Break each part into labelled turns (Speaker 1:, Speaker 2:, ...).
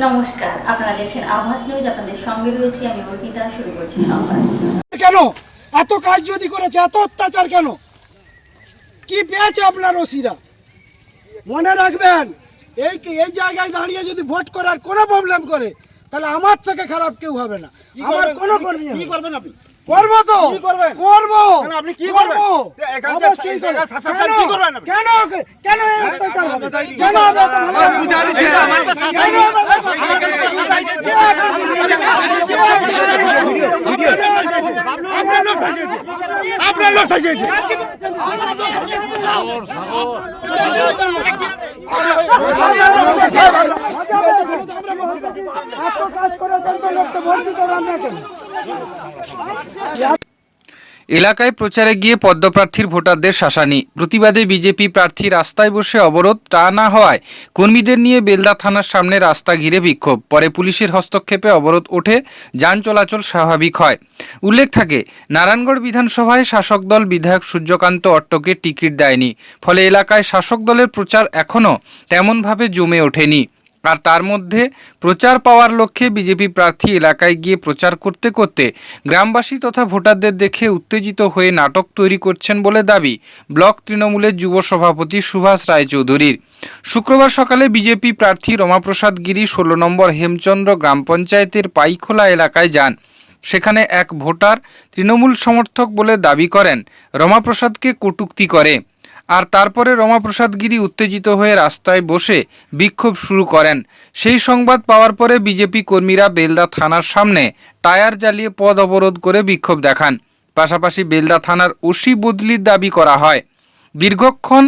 Speaker 1: নমস্কার, আপনারা দেখছেন আভাস নিউজ। আপনাদের সঙ্গে রয়েছে আমি অর্পিতা। শুরু করছি সংবাদ।
Speaker 2: কেন এত কাজ যদি করেছে, এত অত্যাচার কেন? কি পেয়েছে আপনার ওসিরা? মনে রাখবেন, এই জায়গায় দাঁড়িয়ে যদি ভোট করার কোনো প্রবলেম করে, তাহলে আমার থেকে খারাপ কেউ হবে না। আমার কোনো কর্মী
Speaker 3: কি করবেন আপনি?
Speaker 2: করবো তো,
Speaker 3: কি করবেন?
Speaker 2: করবো।
Speaker 3: কেন আপনি কি করবেন? এখানকার
Speaker 2: অবশ্যই
Speaker 3: এই জায়গার
Speaker 2: করবো।
Speaker 3: শাসন কি করবেন আপনি?
Speaker 2: কেন কেন এই অত্যাচার হবে? কেন হবে?
Speaker 3: বুঝাই দিচ্ছি না, আমার তো শাসন
Speaker 2: কেন হবে? আপনার লোক সাজিয়েছে।
Speaker 4: এলাকায় প্রচারে গিয়ে পদ্মপ্রার্থীর ভোটারদের শাসানি। প্রতিবাদে বিজেপি প্রার্থী রাস্তায় বসে অবরোধ টা না হওয়ায় কর্মীদের নিয়ে বেলদা থানার সামনে রাস্তা ঘিরে বিক্ষোভ। পরে পুলিশের হস্তক্ষেপে অবরোধ ওঠে, যান চলাচল স্বাভাবিক হয়। উল্লেখ থাকে, নারায়ণগড় বিধানসভায় শাসক দল বিধায়ক সূর্যকান্ত অট্টকে টিকিট দেয়নি, ফলে এলাকায় শাসক দলের প্রচার এখনও তেমনভাবে জমে ওঠেনি। আর তার মধ্যে প্রচার পাওয়ার লক্ষ্যে বিজেপি প্রার্থী এলাকায় গিয়ে প্রচার করতে করতে গ্রামবাসী তথা ভোটারদের দেখে উত্তেজিত হয়ে নাটক তৈরি করছেন বলে দাবি ব্লক তৃণমূলের যুব সভাপতি সুভাষ রায়চৌধুরীর। শুক্রবার সকালে বিজেপি প্রার্থী রমাপ্রসাদ গিরি 16 নম্বর হেমচন্দ্র গ্রাম পঞ্চায়েতের পাইখোলা এলাকায় যান। সেখানে এক ভোটার তৃণমূল সমর্থক বলে দাবি করেন রমাপ্রসাদকে কটূক্তি করে। আর তারপরে রমাপ্রসাদ গিরি উত্তেজিত হয়ে রাস্তায় বসে বিক্ষোভ শুরু করেন। সেই সংবাদ পাওয়ার পরে বিজেপি কর্মীরা বেলদা থানার সামনে টায়ার জ্বালিয়ে পথ অবরোধ করে বিক্ষোভ দেখান। পাশাপাশি বেলদা থানার ওসি বদলির দাবি করা হয়। দীর্ঘক্ষণ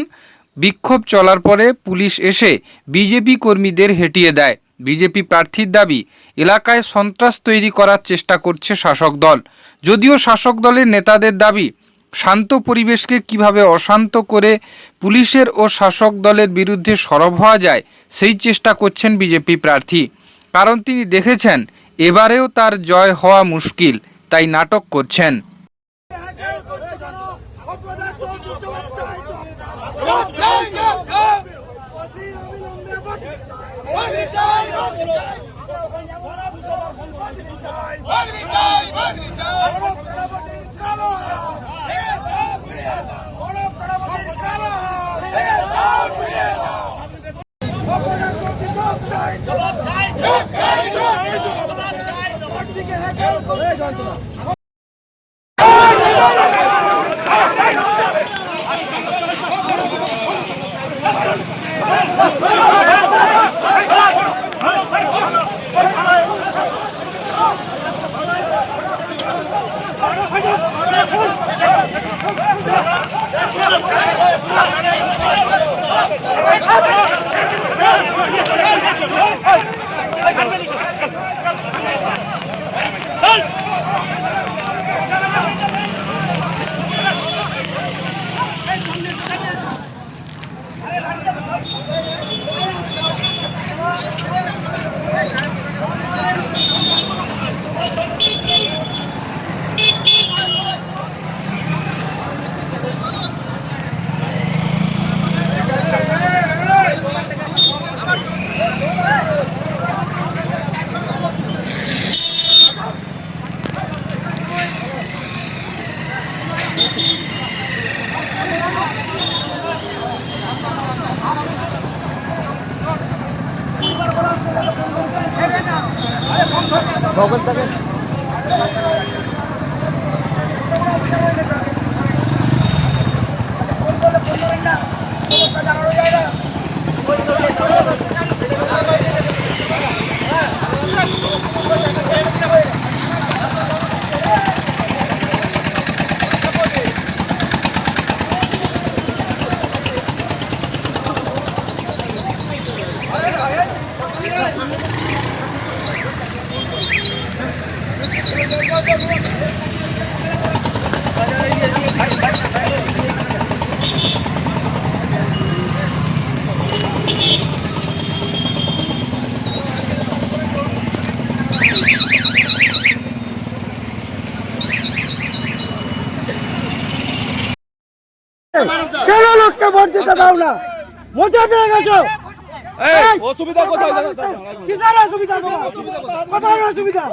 Speaker 4: বিক্ষোভ চলার পরে পুলিশ এসে বিজেপি কর্মীদের হটিয়ে দেয়। বিজেপি প্রার্থীর দাবি, এলাকায় সন্ত্রাস তৈরি করার চেষ্টা করছে শাসক দল। যদিও শাসক দলের নেতাদের দাবি, শান্ত পরিবেশকে কিভাবে অশান্ত করে পুলিশের ও শাসক দলের বিরুদ্ধে সরব হওয়া যায় সেই চেষ্টা করছেন বিজেপি প্রার্থী। কারণ তিনি দেখেছেন এবারেও তার জয় হওয়া মুশকিল, তাই নাটক করছেন।
Speaker 2: কেন লোককে ভোট দিতে দাও না? মজা পেয়ে গেছো?
Speaker 3: অসুবিধা কোথায়?
Speaker 2: কিসের অসুবিধা? কোথায় অসুবিধা?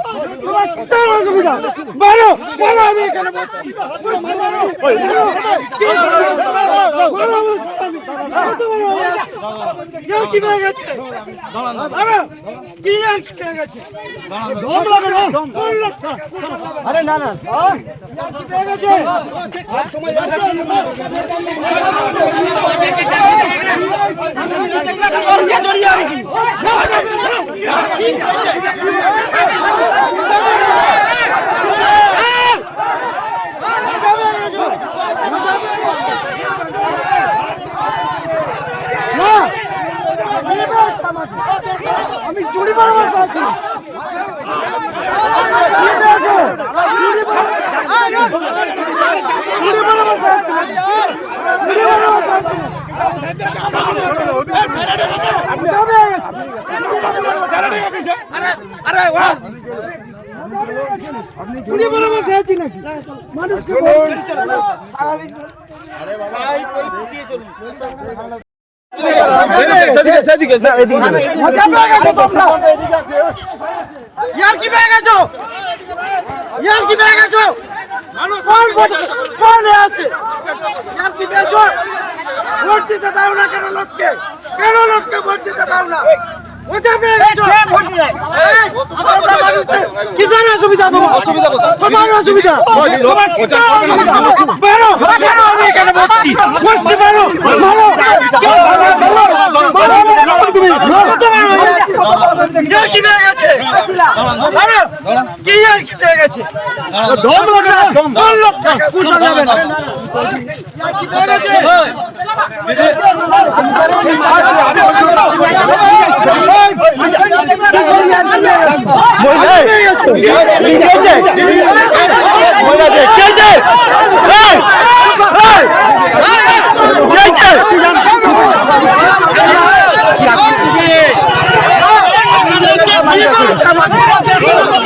Speaker 2: তোমার কিসের অসুবিধা? বলো, বলো, আমি এখানে বসছি। কি পেয়ে গেছে? কি পেয়ে গেছে? আরে না না, কি পেয়ে গেছে? আমি চুরি মারা বসে চুরি মারা বসে আছি নাকি? মানুষকে ভোট দিতে দাও না কেন? লোককে কেন লোককে ভোট দিতে দাও না? কিসের অসুবিধা? তোমার অসুবিধা কোথায়? অসুবিধা কি আর কি পেয়ে গেছে?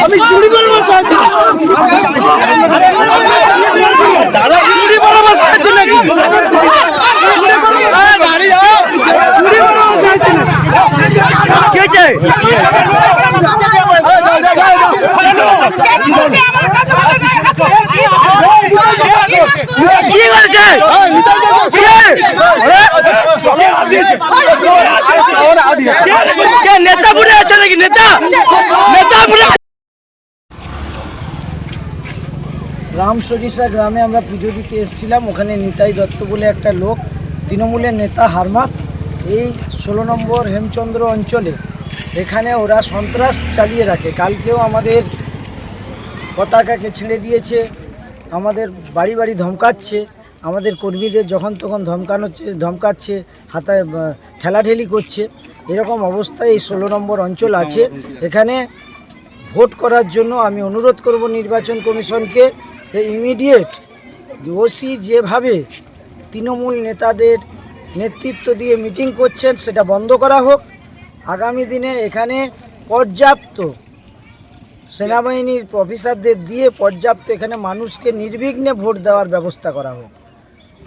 Speaker 2: আমি চুরি করে বসে আছি। চুরি করে বসে আছি নাকি? চুরি করে বসে আছি কি বলছে? নেতা বুড়ে আছে নাকি? নেতা বুড়ে। রামসরিষা গ্রামে আমরা পুজো দিতে এসেছিলাম। ওখানে নিতাই দত্ত বলে একটা লোক, তৃণমূলের নেতা হারমাত, এই 16 নম্বর হেমচন্দ্র অঞ্চলে এখানে ওরা সন্ত্রাস চালিয়ে রাখে। কালকেও আমাদের পতাকাকে ছেড়ে দিয়েছে, আমাদের বাড়ি বাড়ি ধমকাচ্ছে, আমাদের কর্মীদের যখন তখন ধমকাচ্ছে, হাতায় ঠেলাঠেলি করছে। এরকম অবস্থায় এই 16 নম্বর অঞ্চল আছে। এখানে ভোট করার জন্য আমি অনুরোধ করব নির্বাচন কমিশনকে যে ইমিডিয়েট ওসি যেভাবে তৃণমূল নেতাদের নেতৃত্ব দিয়ে মিটিং করছেন সেটা বন্ধ করা হোক। আগামী দিনে এখানে পর্যাপ্ত সেনাবাহিনীর অফিসারদের দিয়ে পর্যাপ্ত এখানে মানুষকে নির্বিঘ্নে ভোট দেওয়ার ব্যবস্থা করা হোক।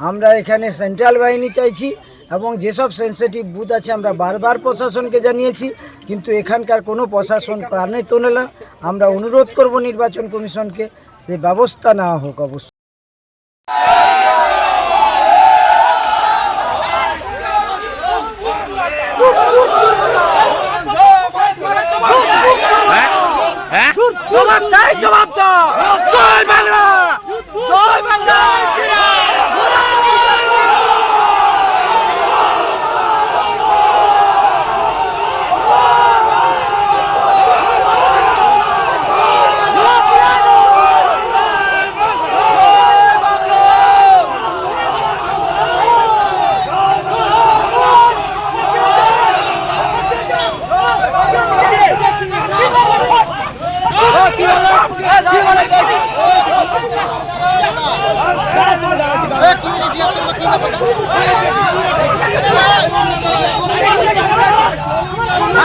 Speaker 2: আমরা এখানে সেন্ট্রাল বাহিনী চাইছি এবং যেসব সেন্সিটিভ বুথ আছে আমরা বারবার প্রশাসনকে জানিয়েছি, কিন্তু এখানকার কোনো প্রশাসন কানে তোলে না। আমরা অনুরোধ করব নির্বাচন কমিশনকে যে ব্যবস্থা নেওয়া হোক অবশ্যই। জবাব দাও। জয় বাংলা, জয় বাংলা।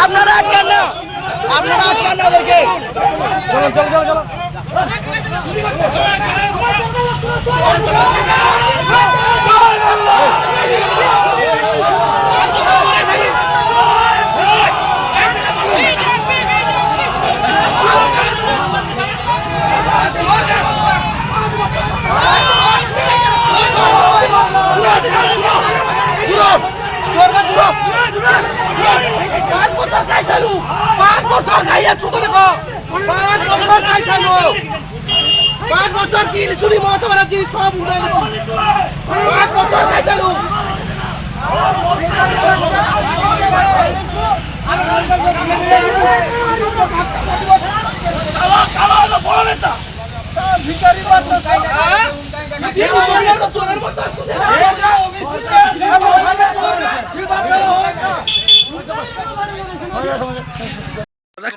Speaker 2: আপনারা আটকান না, আপনারা আটকান না ওদেরকে। চলো চলো চলো চলো। খাইয়া শুধু দেখো 5 বছর খাইলো 5 বছর কি চুরি মতো বাড়া কি সব উড়ে গেছে 5 বছর খাইলো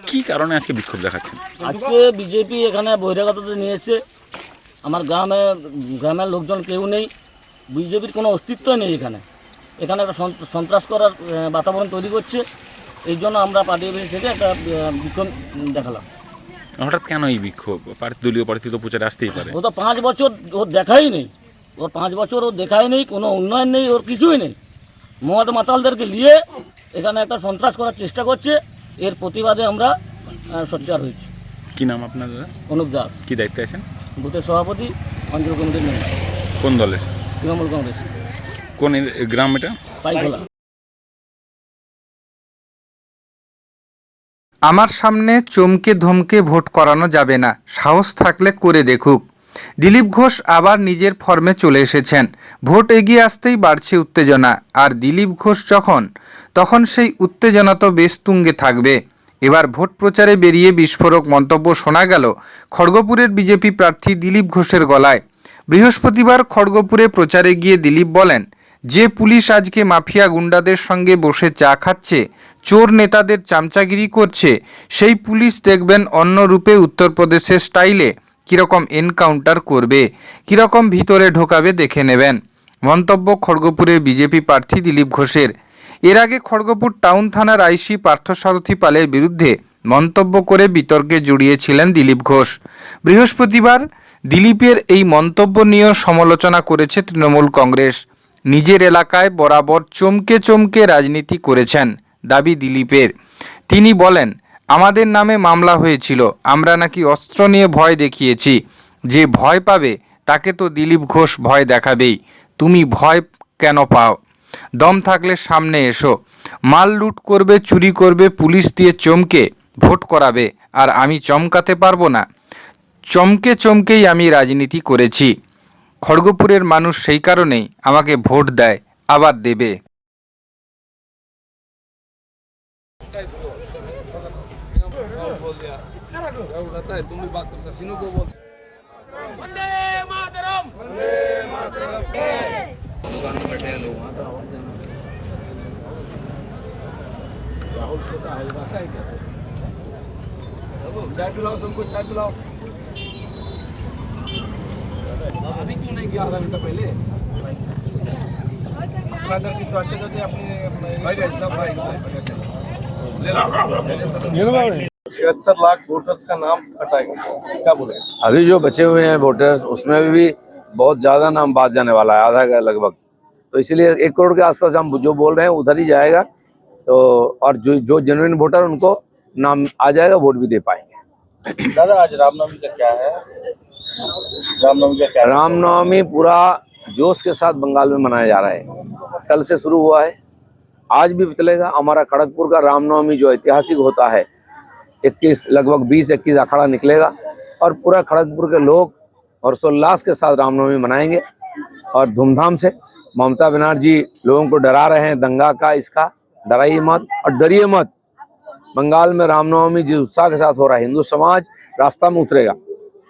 Speaker 5: কি কারণে আজকে বিক্ষোভ দেখাচ্ছেন?
Speaker 6: আজকে বিজেপি এখানে বহিরাগতদের নিয়েছে। আমার গ্রামের লোকজন কেউ নেই, বিজেপির কোনো অস্তিত্ব নেই এখানে। এখানে একটা সন্ত্রাস করার বাতাবরণ তৈরি করছে। এই জন্য আমরা পার্টি অফিস থেকে একটা বিক্ষোভ দেখালাম।
Speaker 5: হঠাৎ কেন এই বিক্ষোভ? দলীয় প্রার্থী তো প্রচারে আসতেই পারে।
Speaker 6: ও তো 5 বছর ওর দেখাই নেই, ওর 5 বছর ওর দেখাই নেই, কোনো উন্নয়ন নেই, ওর কিছুই নেই। মদ মাতালদেরকে নিয়ে এখানে একটা সন্ত্রাস করার চেষ্টা করছে। এর প্রতিবাদে আমরা সোচ্চার হয়েছি।
Speaker 5: কি নাম আপনার দাদা?
Speaker 6: অনুপ দাস,
Speaker 5: কি দায়িত্বে আছেন?
Speaker 6: বুথের সভাপতি, অঞ্চল কমিটির মেম্বার,
Speaker 5: কোন দলের?
Speaker 6: তৃণমূল কংগ্রেস,
Speaker 5: কোন গ্রাম এটা?
Speaker 6: পাইখোলা।
Speaker 4: আমার সামনে চমকে ধমকে ভোট করানো যাবে না, সাহস থাকলে করে দেখুক। দিলীপ ঘোষ আবার নিজের ফর্মে চলে এসেছেন। ভোট এগিয়ে আসতেই বাড়ছে উত্তেজনা, আর দিলীপ ঘোষ তখন সেই উত্তেজনা তো বেশ তুঙ্গে থাকবে। এবার ভোট প্রচারে বেরিয়ে বিস্ফোরক মন্তব্য শোনা গেল খড়গপুরের বিজেপি প্রার্থী দিলীপ ঘোষের গলায়। বৃহস্পতিবার খড়গপুরে প্রচারে গিয়ে দিলীপ বলেন, যে পুলিশ আজকে মাফিয়া গুন্ডাদের সঙ্গে বসে চা খাচ্ছে, চোর নেতাদের চামচাগিরি করছে, সেই পুলিশ দেখবেন অন্য রূপে উত্তরপ্রদেশের স্টাইলে কীরকম এনকাউন্টার করবে, কীরকম ভিতরে ঢোকাবে দেখে নেবেন। মন্তব্য খড়গপুরের বিজেপি প্রার্থী দিলীপ ঘোষের। এর আগে খড়গপুর টাউন থানার আইসি পার্থসারথী পালের বিরুদ্ধে মন্তব্য করে বিতর্কে জড়িয়েছিলেন দিলীপ ঘোষ। বৃহস্পতিবার দিলীপের এই মন্তব্য নিয়েও সমালোচনা করেছে তৃণমূল কংগ্রেস। নিজের এলাকায় বরাবর চমকে রাজনীতি করেছেন দাবি দিলীপের। তিনি বলেন, আমাদের নামে মামলা হয়েছিল, আমরা নাকি অস্ত্র নিয়ে ভয় দেখিয়েছি। যে ভয় পাবে তাকে তো দিলীপ ঘোষ ভয় দেখাবেই। তুমি ভয় কেন পাও? দম থাকলে সামনে এসো। মাল লুট করবে, চুরি করবে, পুলিশ দিয়ে চমকে ভোট করাবে, আর আমি চমকাতে পারবো না? চমকেই আমি রাজনীতি করেছি। খড়গপুরের মানুষ সেই কারণেই আমাকে ভোট দেয়, আবার দেবে।
Speaker 7: चाय पिलाओ सबको, चाय पिलाओ। अभी क्यों नहीं गया? आधा घंटा पहले सब भाई 76 लाख वोटर्स का नाम हटाएगा, क्या बोले?
Speaker 8: अभी जो बचे हुए हैं वोटर्स, उसमें भी बहुत ज्यादा नाम बात जाने वाला है, आधा का लगभग। तो इसलिए 1 करोड़ के आसपास हम जो बोल रहे हैं उधर ही जाएगा। तो और जो जेन्युइन वोटर उनको नाम आ जाएगा, वोट भी दे पाएंगे।
Speaker 3: दादा आज रामनवमी का क्या है?
Speaker 8: रामनवमी पूरा जोश के साथ बंगाल में मनाया जा रहा है। कल से शुरू हुआ है, आज भी चलेगा। हमारा खड़गपुर का रामनवमी जो ऐतिहासिक होता है, 21 लगभग 20-21 अखाड़ा निकलेगा और पूरा खड़गपुर के लोग हर्षोल्लास के साथ रामनवमी मनाएंगे और धूमधाम से। ममता बनर्जी लोगों को डरा रहे हैं दंगा का, इसका डराइए मत और डरिए मत। बंगाल में रामनवमी जिस उत्साह के साथ हो रहा है, हिंदू समाज रास्ता में उतरेगा।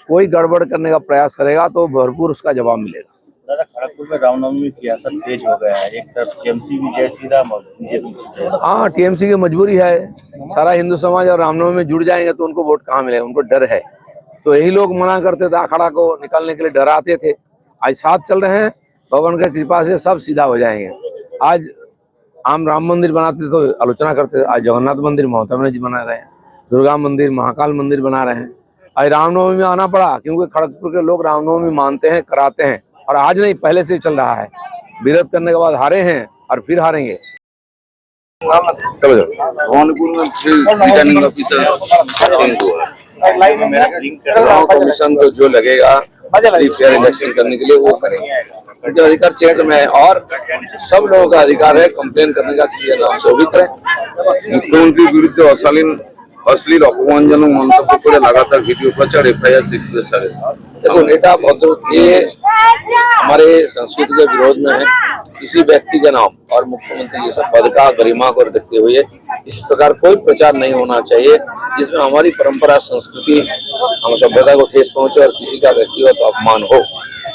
Speaker 8: कोई गड़बड़ करने का प्रयास करेगा तो भरपूर उसका जवाब मिलेगा।
Speaker 3: दादा खड़गपुर में रामनवमी में सियासत तेज हो गया है, एक तरफ टीएमसी भी जय श्री राम और बीजेपी जय राम।
Speaker 8: हाँ, टीएमसी की मजबूरी है। सारा हिंदू समाज और रामनवमी में जुड़ जाएंगे तो उनको वोट कहाँ मिलेगा, उनको डर है। तो यही लोग मना करते थे, अखाड़ा को निकालने के लिए डराते थे। आज साथ चल रहे हैं, भगवान की कृपा से सब सीधा हो जाएंगे। आज हम राम मंदिर बनाते तो आलोचना करते थे, आज जगन्नाथ मंदिर ममता बनर्जी बना रहे हैं, दुर्गा मंदिर, महाकाल मंदिर बना रहे हैं। आज रामनवमी में आना पड़ा क्योंकि खड़गपुर के लोग रामनवमी मानते हैं, कराते हैं। और आज नहीं, पहले से चल रहा है। विरोध करने के बाद हारे हैं और फिर हारेंगे। चलो
Speaker 9: भवनपुर में रिटर्निंग ऑफिसर चुनाव कमीशन को जो लगेगा फेयर इलेक्शन करने के लिए वो करेंगे। उनके अधिकार क्षेत्र में है और सब लोगों का अधिकार है कंप्लेन करने का, किसी नाम से भी करें। मुख्यमंत्री विरुद्ध अशालीन অশ্লীল অপমানজনক মন্তব্য করে লাগাতার ভিডিও প্রচার FIR 6 पे सर देखो नेता भद्र ये हमारे संस्कृति के विरोध में है। किसी व्यक्ति का नाम और मुख्यमंत्री ये सब पद का गरिमा को देखते हुए इस प्रकार कोई प्रचार नहीं होना चाहिए जिसमें हमारी परंपरा संस्कृति हम सभ्यता को ठेस पहुंचे और किसी का व्यक्तिगत अपमान हो।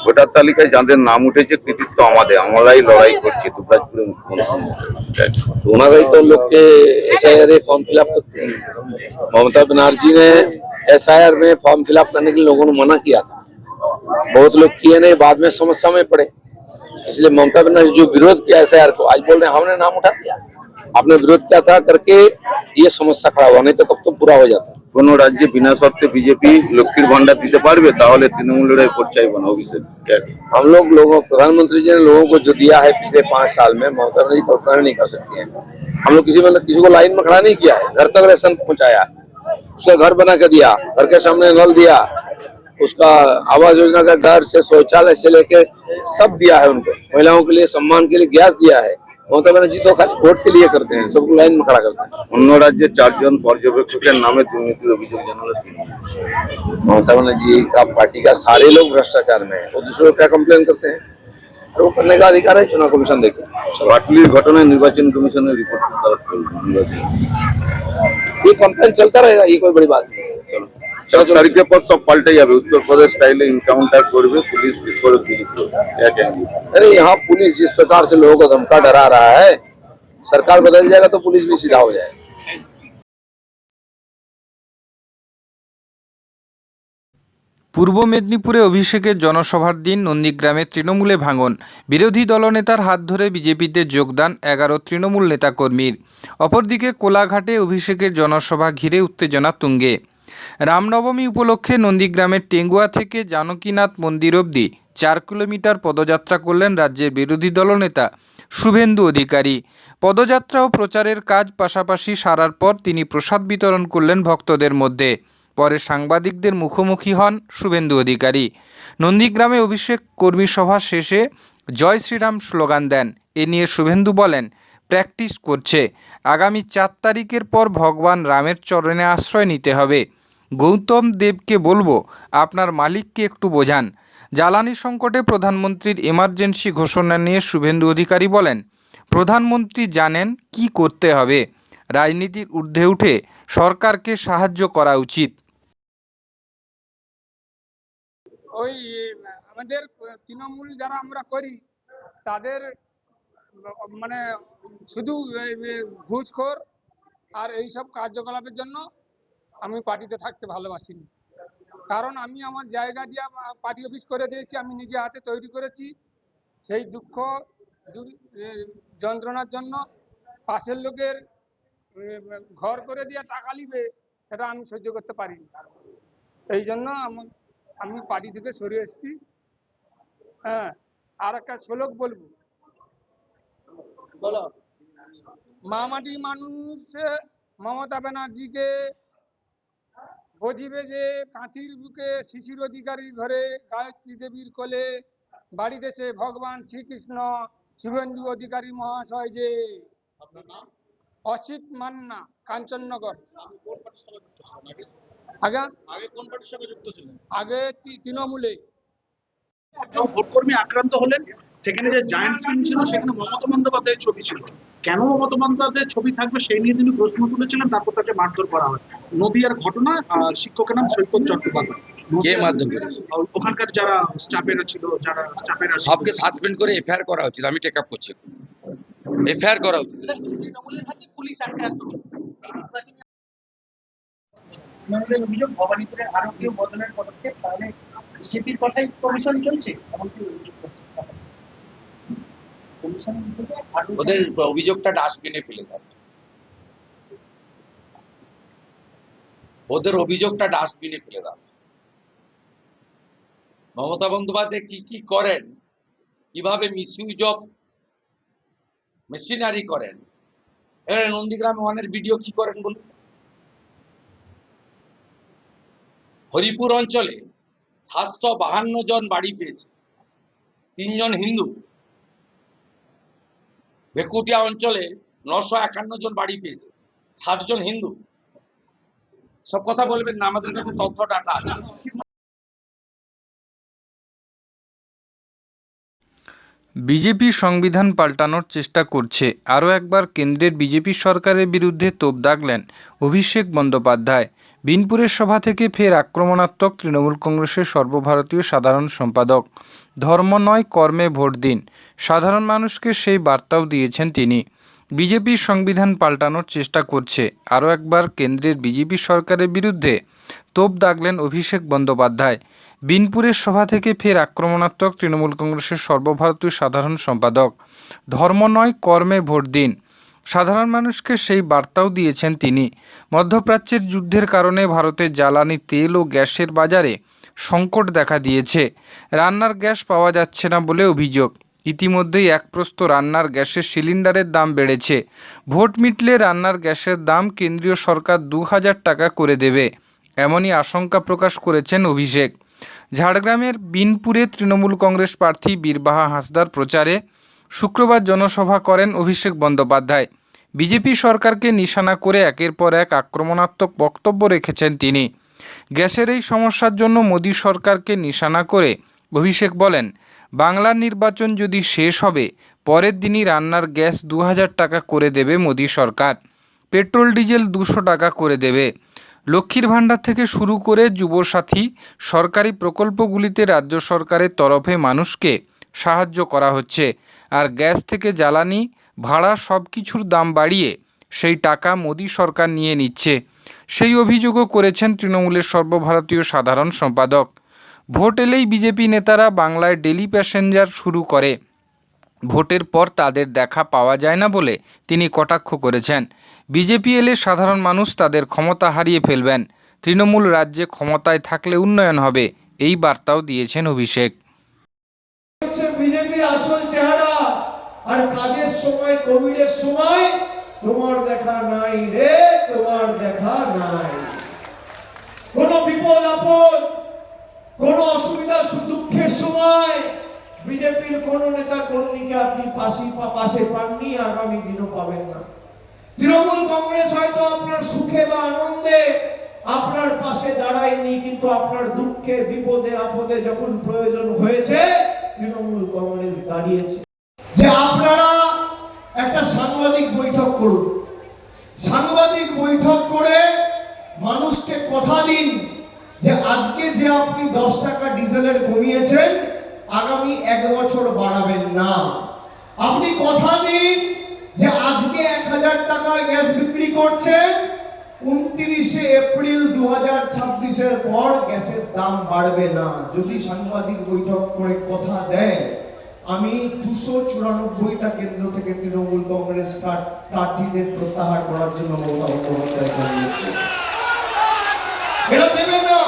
Speaker 9: ভোটার তালিকায় যাদের নাম উঠেছে কৃতিত্ব আমাদের, আমরাই লড়াই করছি দুর্গাপুরে মুখ্যমন্ত্রী ওনারাই তো লোককে SIR form fill up Mamata Banerjee ने SIR में फॉर्म फिलअप करने के लिए लोगों ने मना किया था। बहुत लोग किए नहीं, बाद में समस्या में पड़े, इसलिए ममता बनर्जी जो विरोध किया SIR को आज बोल रहे हैं हमने नाम उठा दिया, आपने विरोध किया था करके ये समस्या खड़ा हुआ, नहीं तो कब तो पूरा हो जाता।
Speaker 3: কোন রাজ্যে বিনা শর্তে বিজেপি লক্ষ্মীর ভান্ডার দিতে পারবে? তাহলে তৃণমূলের ভোট চাইব না অভিষেক।
Speaker 8: हम लोगों प्रधानमंत्री जी ने लोगों को जो दिया है पिछले 5 साल में ममता बनर्जी कल्पना नहीं कर सकती है। हम लोग किसी को लाइन में खड़ा नहीं किया है, घर तक राशन पहुंचाया, उसका घर बना के दिया, घर के सामने नल दिया, उसका आवास योजना का घर से शौचालय से लेके सब दिया है उनको, महिलाओं के लिए सम्मान के लिए गैस दिया है। ममता बनर्जी तो खाली वोट के लिए करते हैं, सबको लाइन में खड़ा करते हैं।
Speaker 3: অন্য রাজ্যে 4 জন পর্যবেক্ষকের নামে দুর্নীতির অভিযোগ জানালো তিনি।
Speaker 8: ममता बनर्जी का पार्टी का सारे लोग भ्रष्टाचार में है, वो दूसरों को क्या कंप्लेन करते हैं, और वो करने का अधिकार है, चुनाव कमीशन देखे।
Speaker 3: বাটলির ঘটনায় নির্বাচন কমিশনের রিপোর্ট তলব করল নির্বাচন।
Speaker 8: ये कंप्लेन चलता रहेगा, ये कोई बड़ी बात नहीं है। चलो
Speaker 3: 4 তারিখের পর সব পাল্টে যাবে, উত্তরপ্রদেশ স্টাইলে এনকাউন্টার করবে পুলিশ, বিস্ফোরক गिरी क्या कहेंगे?
Speaker 8: अरे यहाँ पुलिस जिस प्रकार से लोगों को धमका डरा रहा है, सरकार बदल जाएगा तो पुलिस भी सीधा हो जाएगा।
Speaker 4: পূর্ব মেদিনীপুরে অভিষেকের জনসভার দিন নন্দীগ্রামে তৃণমূলে ভাঙন, বিরোধী দলনেতার হাত ধরে বিজেপিতে যোগদান 11 তৃণমূল নেতাকর্মীর। অপরদিকে কোলাঘাটে অভিষেকের জনসভা ঘিরে উত্তেজনা তুঙ্গে। রামনবমী উপলক্ষে নন্দীগ্রামের টেঙ্গুয়া থেকে জানকীনাথ মন্দির অবধি 4 কিলোমিটার পদযাত্রা করলেন রাজ্যের বিরোধী দলনেতা শুভেন্দু অধিকারী। পদযাত্রা ও প্রচারের কাজ পাশাপাশি সারার পর তিনি প্রসাদ বিতরণ করলেন ভক্তদের মধ্যে। পরে সাংবাদিকদের মুখোমুখি হন শুভেন্দু অধিকারী। নন্দীগ্রামে অভিষেক কর্মী সভা শেষে জয় শ্রীরাম স্লোগান দেন। এ নিয়ে শুভেন্দু বলেন, প্র্যাকটিস করছে, আগামী 4 তারিখের পর ভগবান রামের চরণে আশ্রয় নিতে হবে। গৌতম দেবকে বলবো আপনার মালিককে একটু বোঝান। জ্বালানি সংকটে প্রধানমন্ত্রীর এমার্জেন্সি ঘোষণা নিয়ে শুভেন্দু অধিকারী বলেন, প্রধানমন্ত্রী জানেন কি করতে হবে, রাজনীতির ঊর্ধ্বে উঠে সরকারকে সাহায্য করা উচিত।
Speaker 2: ওই আমাদের তৃণমূল যারা আমরা করি তাদের মানে শুধু ঘুষখোর আর এইসব কার্যকলাপের জন্য আমি পার্টিতে থাকতে ভালোবাসি না। কারণ আমি আমার জায়গা দিয়ে পার্টি অফিস করে দিয়েছি, আমি নিজে হাতে তৈরি করেছি। সেই দুঃখ যন্ত্রণার জন্য পাশের লোকের ঘর করে দিয়ে টাকা নিবে, সেটা আমি সহ্য করতে পারি না। এই জন্য আমি পার্টি থেকে সরে এসেছি। হ্যাঁ, আর একটা শ্লোক বলবো, বলো। মামাটি মানুষ মমতা ব্যানার্জিকে বুঝিবে যে কাঁথির বুকে শিশির অধিকারীর ঘরে গায়ত্রী দেবীর কোলে বাড়িতেছে ভগবান শ্রীকৃষ্ণ। শুভেন্দু অধিকারী মহাশয় যে অসিত মান্না, কাঞ্চননগর। আগে তৃণমূলে।
Speaker 10: একজন ভোটকর্মী আক্রান্ত হলেন, সেখানে যে জায়ান্ট স্ক্রিন ছিল সেখানে মমতা বন্দ্যোপাধ্যায়ের ছবি ছিল। কেন মমতা বন্দ্যোপাধ্যায়ের ছবি থাকবে সেই নিয়ে তিনি প্রশ্ন তুলেছিলেন, তারপর তাকে মারধর করা হয়। নদিয়ার ঘটনা, শিক্ষকের নাম সৈকত চট্টোপাধ্যায়। কে মারধর করেছে? ওখানকার যারা স্টাফেরা ছিল, যারা স্টাফেরা সবকে সাসপেন্ড করে এফআইআর করা উচিত। আমি টেক আপ করছি, এফআইআর করা উচিত। তৃণমূলের হাতে পুলিশ আক্রান্ত হল। অভিযোগ ভবানীপুরের আরো কেউ বদলের পদক্ষেপ, তাহলে বিজেপির কথাই কমিশন চলছে। ওদের অভিযোগটা ডাস্টবিনে ফেলে দাও, ওদের অভিযোগটা ডাস্টবিনে ফেলে দাও। মমতা বন্দ্যোপাধ্যায় কি কি করেন, কিভাবে মিসইউজ অফ মেশিনারি করেন, এবারে নন্দীগ্রাম ওয়ানের ভিডিও কি করেন বলুন। হরিপুর অঞ্চলে 752 জন বাড়ি পেয়েছে, 3 জন হিন্দু। ভেকুটিয়া অঞ্চলে 951 জন বাড়ি পেয়েছে, 60 জন হিন্দু। সব কথা বলবেন না, আমাদের কাছে তথ্য ডাটা আছে।
Speaker 4: বিজেপি সংবিধান পাল্টানোর চেষ্টা করছে, আরও একবার কেন্দ্রের বিজেপি সরকারের বিরুদ্ধে তোপ দাগলেন অভিষেক বন্দ্যোপাধ্যায়। বিনপুরের সভা থেকে ফের আক্রমণাত্মক তৃণমূল কংগ্রেসের সর্বভারতীয় সাধারণ সম্পাদক। ধর্ম নয়, কর্মে ভোট দিন, সাধারণ মানুষকে সেই বার্তাও দিয়েছেন তিনি। বিজেপির সংবিধান পাল্টানোর চেষ্টা করছে, আরও একবার কেন্দ্রের বিজেপি সরকারের বিরুদ্ধে তোপ দাগলেন অভিষেক বন্দ্যোপাধ্যায়। বিনপুরের সভা থেকে ফের আক্রমণাত্মক তৃণমূল কংগ্রেসের সর্বভারতীয় সাধারণ সম্পাদক। ধর্ম নয়, কর্মে ভোট দিন, সাধারণ মানুষকে সেই বার্তাও দিয়েছেন তিনি। মধ্যপ্রাচ্যের যুদ্ধের কারণে ভারতের জ্বালানি তেল ও গ্যাসের বাজারে সংকট দেখা দিয়েছে। রান্নার গ্যাস পাওয়া যাচ্ছে না বলে অভিযোগ। ইতিমধ্যেই একপ্রস্ত রান্নার গ্যাসের সিলিন্ডারের দাম বেড়েছে। ভোট মিটলে রান্নার গ্যাসের দাম কেন্দ্রীয় সরকার 2000 টাকা করে দেবে, এমনই আশঙ্কা প্রকাশ করেছেন অভিষেক। ঝাড়গ্রামের বিনপুরে তৃণমূল কংগ্রেস প্রার্থী বীরবাহা হাঁসদার প্রচারে শুক্রবার জনসভা করেন অভিষেক বন্দ্যোপাধ্যায়। বিজেপি সরকারকে নিশানা করে একের পর এক আক্রমণাত্মক বক্তব্য রেখেছেন তিনি। গ্যাসের এই সমস্যার জন্য মোদী সরকারকে নিশানা করে অভিষেক বলেন, বাংলার নির্বাচন যদি শেষ হবে, পরের দিনই রান্নার গ্যাস 2000 টাকা করে দেবে মোদী সরকার। পেট্রোল ডিজেল 200 টাকা করে দেবে। লক্ষ্মীর ভাণ্ডার থেকে শুরু করে যুবসাথী সরকারি প্রকল্পগুলিতে রাজ্য সরকারের তরফে মানুষকে সাহায্য করা হচ্ছে, আর গ্যাস থেকে জ্বালানি ভাড়া সব কিছুর দাম বাড়িয়ে সেই টাকা মোদী সরকার নিয়ে নিচ্ছে। সেই অভিযোগও করেছেন তৃণমূলের সর্বভারতীয় সাধারণ সম্পাদক। ভোট এলেই বিজেপি নেতারা বাংলায় ডেলি প্যাসেঞ্জার শুরু করে, ভোটের পর তাদের দেখা পাওয়া যায় না বলে তিনি কটাক্ষ করেছেন। বিজেপি এলে সাধারণ মানুষ তাদের ক্ষমতা হারিয়ে ফেলবেন, তৃণমূল রাজ্যে ক্ষমতায় থাকলে উন্নয়ন হবে, এই বার্তাও দিয়েছেন অভিষেক।
Speaker 2: বিজেপির আসল চেহারা, আর কাজের সময়, কোভিডের সময় তোমার দেখা নাই রে, তোমার দেখা নাই। কোন বিপদ আপদ, কোন অসুবিধা দুঃখের সময় বিজেপির কোন নেতা কর্মীকে আপনি পাশে পাননি, আগামী দিনও পাবেন না। তৃণমূল কংগ্রেস হয়তো আপনার সুখে বা আনন্দে আপনার পাশে দাঁড়ায়নি, কিন্তু আপনার দুঃখে বিপদে আপদে যখন প্রয়োজন হয়েছে তৃণমূল কংগ্রেস দাঁড়িয়েছে। যে আপনারা একটা সাংবাদিক বৈঠক করুন, সাংবাদিক বৈঠক করে মানুষকে কথা দিন যে আজকে যে আপনি 10 টাকা ডিজেলের কমিয়েছেন, আগামী 1 বছর বাড়াবেন না। আপনি কথা দিন যে আজকে 1000 টাকায় গ্যাস বিক্রি করছেন, 29 এপ্রিল 2026-এর পর গ্যাসের দাম বাড়বে না। যদি সাংবাদিক বৈঠক করে কথা দেয়, আমি 294টা কেন্দ্র থেকে তৃণমূল কংগ্রেস প্রার্থীদের প্রত্যাহার করার জন্য মমতা বন্দ্যোপাধ্যায় জানিয়েছে। এরা দেবে না।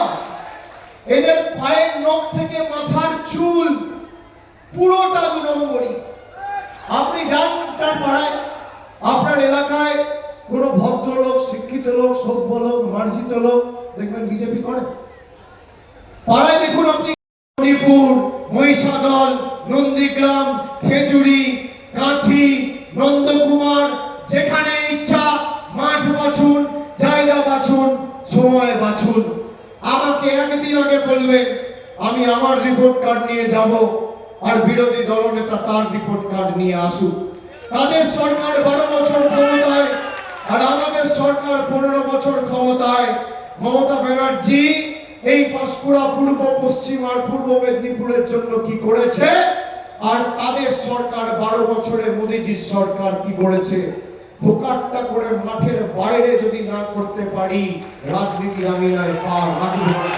Speaker 2: এদের পায়ের নখ থেকে মাথার চুল পুরোটা 2 নম্বরই। আপনি যান তার পাড়ায়, আপনার এলাকায় কোনো ভদ্রলোক, শিক্ষিত লোক, সভ্য লোক, মার্জিত লোক দেখবেন বিজেপি করে? পাড়ায় দেখুন আপনি হরিপুর, মহিষাদল, নন্দীগ্রাম, খেজুরি, কাঠি, নন্দকুমার, যেখানে ইচ্ছা মাঠ বাছুন, জায়গা বাছুন, সময় বাছুন। আমাকে একদিন আগে বলবেন, আমি আমার রিপোর্ট কার্ড নিয়ে যাব, আর বিরোধী দলনেতা তার রিপোর্ট কার্ড নিয়ে আসুক। তাদের সরকার 12 বছর ক্ষমতায়, আর আমাদের সরকার 15 বছর ক্ষমতায়। মমতা ব্যানার্জি এই পাঁশকুড়া, পূর্ব পশ্চিম আর পূর্ব মেদিনীপুরের জন্য কি করেছে, আর তাদের সরকার 12 বছরে মোদীজির সরকার কি করেছে। ভোকাট্টা করে মাঠের বাইরে যদি না করতে পারি, রাজনীতি আমি নয় পা রাখব না।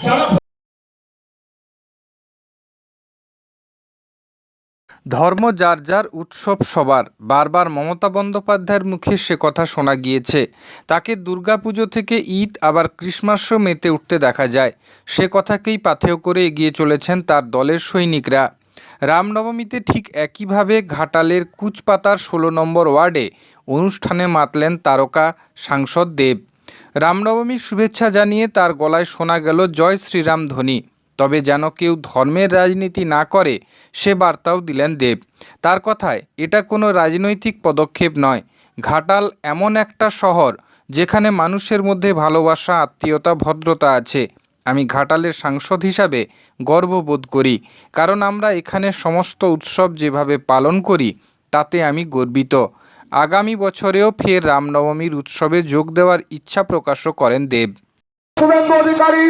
Speaker 2: যারা
Speaker 4: ধর্ম যার যার, উৎসব সবার, বারবার মমতা বন্দ্যোপাধ্যায়ের মুখে সে কথা শোনা গিয়েছে। তাকে দুর্গাপুজো থেকে ঈদ আবার ক্রিসমাসও মেতে উঠতে দেখা যায়। সে কথাকেই পাথেয় করে এগিয়ে চলেছেন তার দলের সৈনিকরা। রামনবমীতে ঠিক একইভাবে ঘাটালের কুচপাতার 16 নম্বর ওয়ার্ডে অনুষ্ঠানে মাতলেন তারকা সাংসদ দেব। রামনবমীর শুভেচ্ছা জানিয়ে তার গলায় শোনা গেল জয় শ্রীরাম ধ্বনি। তবে যেন কেউ ধর্মের রাজনীতি না করে সে বার্তাও দিলেন দেব। তার কথায় এটা কোনো রাজনৈতিক পদক্ষেপ নয়, ঘাটাল এমন একটা শহর যেখানে মানুষের মধ্যে ভালোবাসা, আত্মীয়তা, ভদ্রতা আছে। আমি ঘাটালের সাংসদ হিসাবে গর্ববোধ করি, কারণ আমরা এখানে সমস্ত উৎসব যেভাবে পালন করি তাতে আমি গর্বিত। আগামী বছরেও ফের রামনবমীর উৎসবে যোগ দেওয়ার ইচ্ছা প্রকাশও করেন দেব।
Speaker 2: শুভেন্দু অধিকারী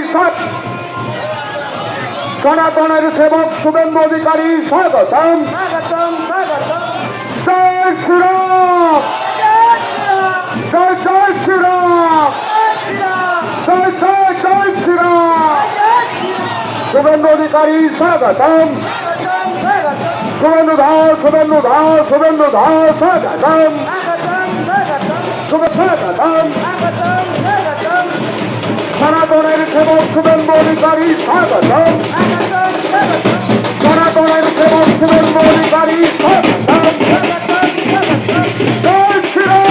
Speaker 2: সনাতনের সেবক শুভেন্দু অধিকারী স্বাগতম। জয় শ্রীরাম, জয় জয় শ্রীরাম, জয় জয় জয় শ্রীরাম। শুভেন্দু অধিকারী স্বাগতম। শুভেন্দু দাস, শুভেন্দু দাস, শুভেন্দু দাস স্বাগতম, স্বাগতম। সনাতনের সেবক শুভেন্দু অধিকারী স্বাগতম। সনাতনের সেবক শুভেন্দু অধিকারী স্বাগতম। জয় শ্রীরাম।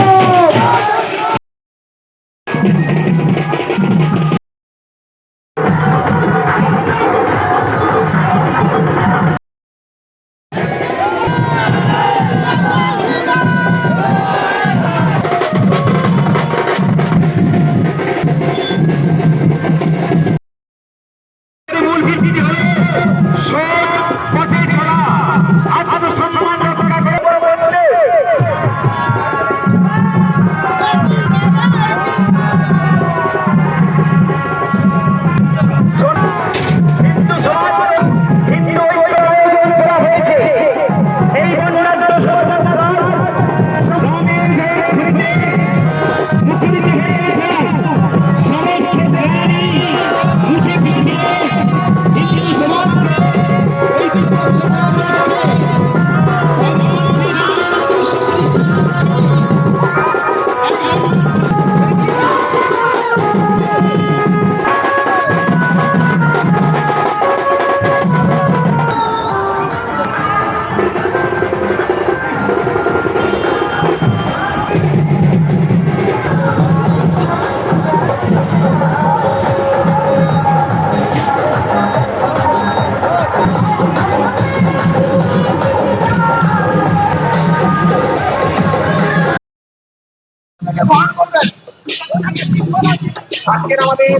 Speaker 2: আজকের আমাদের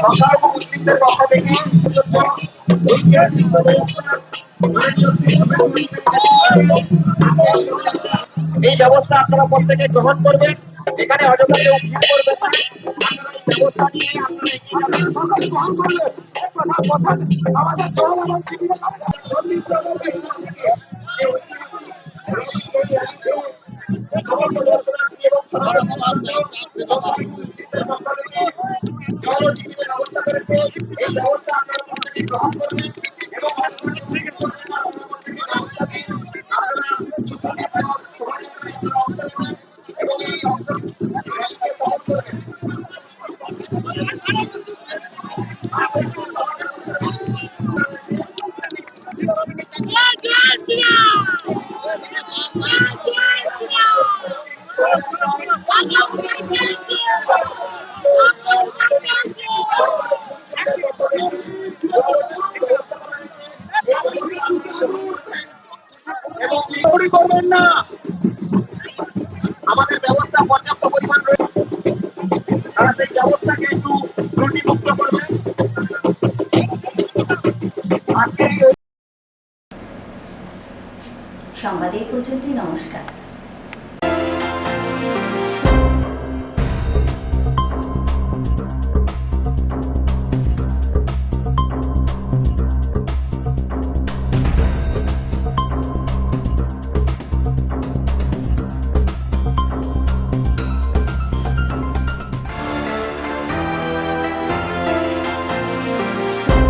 Speaker 2: সরকার মুসলিমদের পক্ষ থেকে এই ব্যবস্থা আপনারা প্রত্যেকে গ্রহণ করবেন। এখানে অযথা কেউ ভিড় করবেন না। ব্যবস্থা নিয়ে আপনারা এগিয়ে যাবেন। সরকার গ্রহণ করবে আমাদের দল এবং করবেন না। আমাদের ব্যবস্থা পর্যাপ্ত পরিমাণ রয়েছে, তারা সেই ব্যবস্থাকে একটু ত্রুটিমুক্ত করবেন।
Speaker 1: সংবাদ এই পর্যন্তই। নমস্কার।